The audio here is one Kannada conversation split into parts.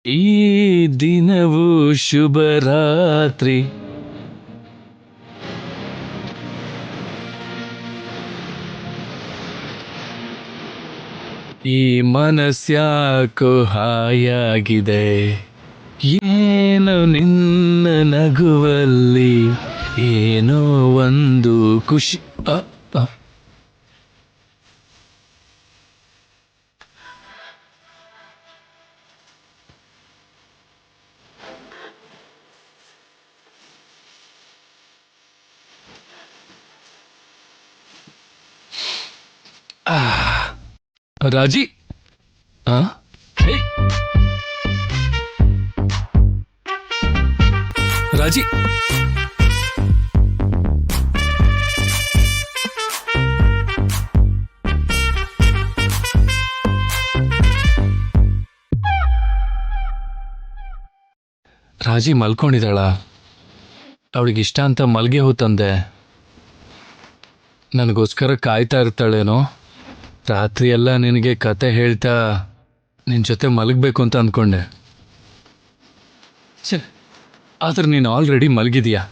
ಈ ದಿನವು ಶುಭರಾತ್ರಿ. ಈ ಮನಸ್ಯಾಕೋ ಹಾಯಾಗಿದೆ, ಏನೋ ನಿನ್ನ ನಗುವಲ್ಲಿ ಏನೋ ಒಂದು ಖುಷಿ. ಅ, ಅ. ರಾಜಿ, ಆ? ಹೇ. ರಾಜಿ, ರಾಜಿ ಮಲ್ಕೊಂಡಿದ್ದಾಳ. ಅವಳಿಗಿಷ್ಟ ಅಂತ ಮಲ್ಗೆ ಹೂ ತಂದೆ. ನನಗೋಸ್ಕರ ಕಾಯ್ತಾ ಇರ್ತಾಳೇನೋ. ರಾತ್ರಿ ಎಲ್ಲ ನಿನಗೆ ಕತೆ ಹೇಳ್ತಾ ನಿನ್ನ ಜೊತೆ ಮಲಗಬೇಕು ಅಂತ ಅಂದ್ಕೊಂಡೆ. ಛೇ, ಆದ್ರೆ ನೀನು ಆಲ್ರೆಡಿ ಮಲಗಿದೀಯಾ.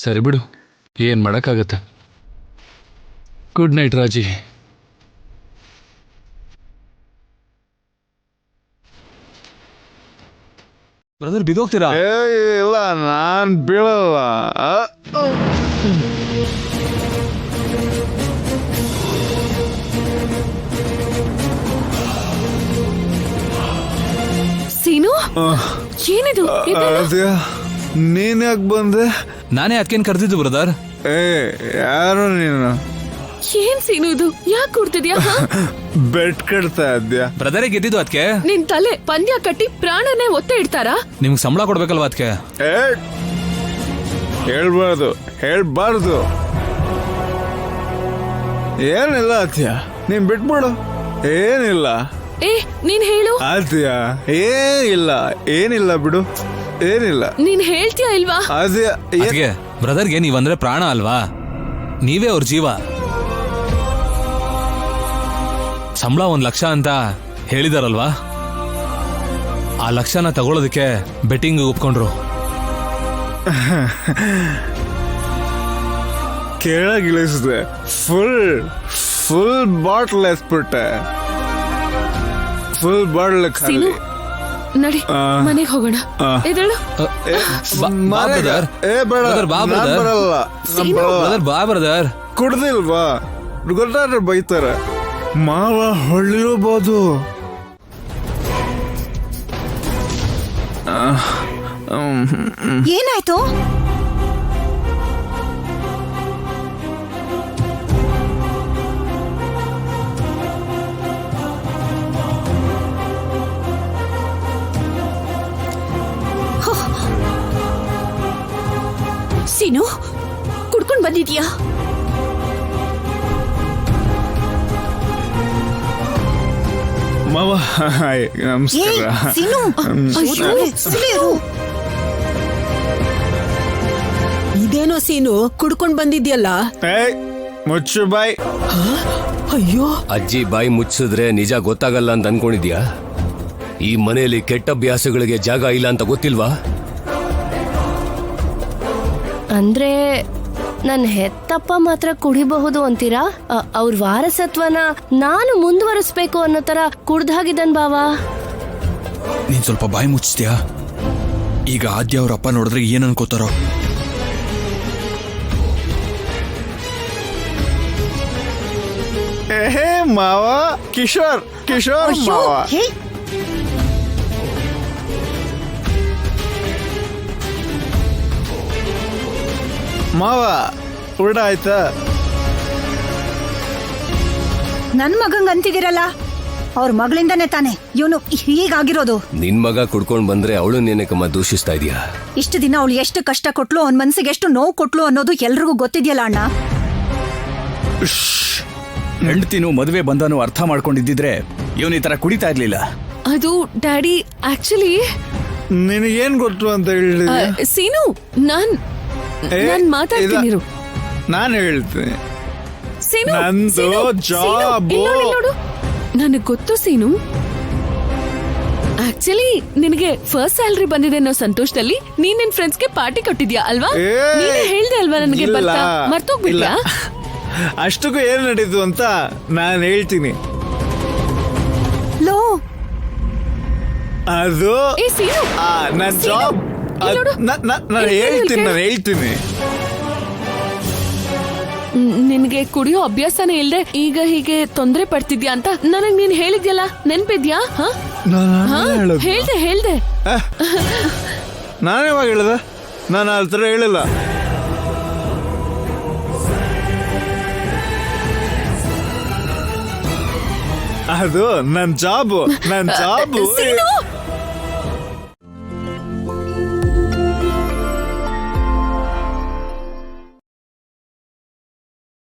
ಸರಿ ಬಿಡು, ಏನು ಮಾಡೋಕ್ಕಾಗತ್ತೆ. ಗುಡ್ ನೈಟ್ ರಾಜಿ. ಬ್ರದರ್ ಬಿದೋಗ್ತೀರಾ? ಇಲ್ಲ, ನಾನ್ ಬೀಳಲ್ಲ. ಸೀನು, ಏನಿದು? ಅದ್ಯಾ, ನೀನ್ ಯಾಕೆ ಬಂದೆ? ನಾನೇ ಅದಕ್ಕೇನ್ ಕರೆದಿದ್ದು ಬ್ರದರ್. ಯಾರು ನೀನು? ಏನ್ ಸೀನು ಇದು? ಯಾಕೆ ಕೂಡ್ತಿದ್ಯಾ? ಬೆಟ್ ಕಟ್ತಾ ಇದ್ಯಾ? ಬ್ರದರೇ ಗೆದ್ದಿದ್ದು ಅದಕ್ಕೆ. ನಿನ್ ತಲೆ ಪಂದ್ಯ ಕಟ್ಟಿ ಪ್ರಾಣನೇ ಒತ್ತೆ ಇಡ್ತಾರಾ? ನಿಮ್ಗೆ ಸಂಬಳ ಕೊಡ್ಬೇಕಲ್ವಾ ಅದಕ್ಕೆ? ಹೇಳ್ಬಾರ್ದು. ಏನಿಲ್ಲ ಅತ್ಯ, ನೀನ್ ಬಿಟ್ಬಿಡು. ಏನಿಲ್ಲ. ನೀನ್ ಹೇಳು. ಅತ್ಯ, ಏನಿಲ್ಲ ಬಿಡು. ಏನಿಲ್ಲ. ನೀನ್ ಹೇಳ್ತೀಯಾ ಇಲ್ವಾ? ಅದಕ್ಕೆ ಬ್ರದರ್ಗೆ ನೀವಂದ್ರೆ ಪ್ರಾಣ ಅಲ್ವಾ? ನೀವೇ ಅವ್ರ ಜೀವ. ಸಂಬಳ 1 ಲಕ್ಷ ಅಂತ ಹೇಳಿದಾರಲ್ವಾ? ಆ ಲಕ್ಷನ ತಗೊಳ್ಳೋದಕ್ಕೆ ಬೆಟ್ಟಿಂಗ್ ಒಪ್ಕೊಂಡ್ರು. ಕೆಳಗಿಳಿಸಿದೆ. ಫುಲ್ ಬಾಟ್ಲ್ ಎಸ್ಬಿಟ್ಟೆ. ಫುಲ್ ಬಾಟ್ಲ್ ಖಾಲಿ. ನಡಿ ಮನೆಗೆ ಹೋಗೋಣ. ಎದ್ದೇಳು. ಬಾ ಬ್ರದರ್. ಕುಡ್ದಿಲ್ವಾ? ಗೊತ್ತಾದ್ರೆ ಬೈತಾರೆ. ಮಾವ ಹೊಳ್ಳಿರಬಹುದು. ಏನಾಯ್ತು? ಸೀನು, ಕುಡ್ಕೊಂಡ್ ಬಂದಿದ್ಯಾ? ಮಾವ ನಮಸ್ಕಾರ. ಇದೇನೋ ಸೀನು, ಕುಡ್ಕೊಂಡ್ ಬಂದಿದ್ಯಲ್ಲ? ಮುಚ್ಚು ಬಾಯ್. ಅಯ್ಯೋ, ಅಜ್ಜಿ ಬಾಯಿ ಮುಚ್ಚಿದ್ರೆ ನಿಜ ಗೊತ್ತಾಗಲ್ಲ ಅಂತ ಅನ್ಕೊಂಡಿದ್ಯಾ? ಈ ಮನೆಯಲ್ಲಿ ಕೆಟ್ಟ ಅಭ್ಯಾಸಗಳಿಗೆ ಜಾಗ ಇಲ್ಲ ಅಂತ ಗೊತ್ತಿಲ್ವಾ? ಅಂದ್ರೆ ನನ್ನ ಹೆತ್ತಪ್ಪ ಮಾತ್ರ ಕುಡಿಬಹುದು ಅಂತೀರಾ? ಅವ್ರ ವಾರಸತ್ವನ ನಾನು ಮುಂದುವರಿಸ್ಬೇಕು ಅನ್ನೋ ತರ ಕುಡ್ದಾಗಿದ್ದನ್ ಬಾವಾ. ನೀನ್ ಸ್ವಲ್ಪ ಬಾಯಿ ಮುಚ್ಚಿದ್ಯಾ? ಈಗ ಆದ್ಯ ಅವ್ರ ಅಪ್ಪ ನೋಡಿದ್ರೆ ಏನ್ ಅನ್ಕೋತಾರೋ? ಮಾವ ಕಿಶೋರ್ ಮಾವ. ಮಾವ ಊಟ ಆಯ್ತಾ? ನನ್ ಮಗಂಗ್ ಅಂತಿದಿರಲ್ಲ, ಅವ್ರ ಮಗಳಿಂದಾನೆ ತಾನೆ ಇವನು ಹೀಗಾಗಿರೋದು. ನಿನ್ ಮಗ ಕುಡ್ಕೊಂಡ್ ಬಂದ್ರೆ ಅವಳು ನೇನಕಮ್ಮ ದೂಷಿಸ್ತಾ ಇದೀಯಾ? ಇಷ್ಟು ದಿನ ಅವಳು ಎಷ್ಟು ಕಷ್ಟ ಕೊಟ್ಲು, ಅವನ್ ಮನ್ಸಿಗೆ ಎಷ್ಟು ನೋವು ಕೊಟ್ಲು ಅನ್ನೋದು ಎಲ್ರಿಗೂ ಗೊತ್ತಿದ್ಯಲ್ಲ ಅಣ್ಣ. ಹೆಂಡತಿನೂ ಮದುವೆ ಬಂದನು ಅರ್ಥ ಮಾಡ್ಕೊಂಡಿದ್ದಿದ್ರೆ ಇವನ್ ಈ ತರ ಕುಡಿತಾ ಇರ್ಲಿಲ್ಲ. ಅದು ಡ್ಯಾಡಿ, ಆಕ್ಚುಲಿ ನಿನಗೇನ್ ಗೊತ್ತು ಅಂತ ಹೇಳಿದ್ರೆ? ಸೀನು, ನಾನ್ ಮಾತಾಡ್ತೀನಿ. ನಾನು ಹೇಳ್ತೀನಿ. ಸೀನು, ನಂದು ಸೀನು, ಜಾಬ್. ಸೀನು, ಇಲ್ಲಿ ನೋಡು. ನನಗ್ ಗೊತ್ತು ಸೀನು. ಆಕ್ಚುಲಿ ನಿನಗೆ ಫಸ್ಟ್ ಸ್ಯಾಲರಿ ಬಂದಿದೆ ಅನ್ನೋ ಸಂತೋಷದಲ್ಲಿ ನೀನ್ ನಿನ್ ಫ್ರೆಂಡ್ಸ್ ಗೆ ಪಾರ್ಟಿ ಕೊಟ್ಟಿದ್ಯಾ ಅಲ್ವಾ? ನೀನೇ ಹೇಳ್ದೆ ಅಲ್ವಾ ನನಗೆ ಇಲ್ಲ, ಬರ್ತಾ ಮರ್ತೋಗ್ಬಿಟ್ಯಾ? ಅಷ್ಟಕ್ಕೂ ಏನ್ ನಡೀತು ಅಂತ ನಾನು ಹೇಳ್ತೀನಿ. ಲೋ ಅದು ಏ ಸೀನು, ನನ್ ಸೀನು, ಜಾಬ್. ಇಲ್ಲಿ ನೋಡು. ನಾನು ಹೇಳ್ತೀನಿ. ನಿನ್ಗೆ ಕುಡಿಯೋ ಅಭ್ಯಾಸನೇ ಇಲ್ದೆ ಈಗ ಹೀಗೆ ತೊಂದ್ರೆ ಪಡ್ತಿದ್ಯಾ ಅಂತ ನನಗ್ ನೀನ್ ಹೇಳಿದ್ಯಲ್ಲ, ನೆನ್ಪಿದ್ಯಾ? ಹೇಳ್ದೆ ನಾನು ಯಾವಾಗ ಹೇಳ್ದೆ? ನಾನು ಆ ಥರ ಹೇಳಿಲ್ಲ. ಅದು ನನ್ ಜಾಬ್. ಸೀನು,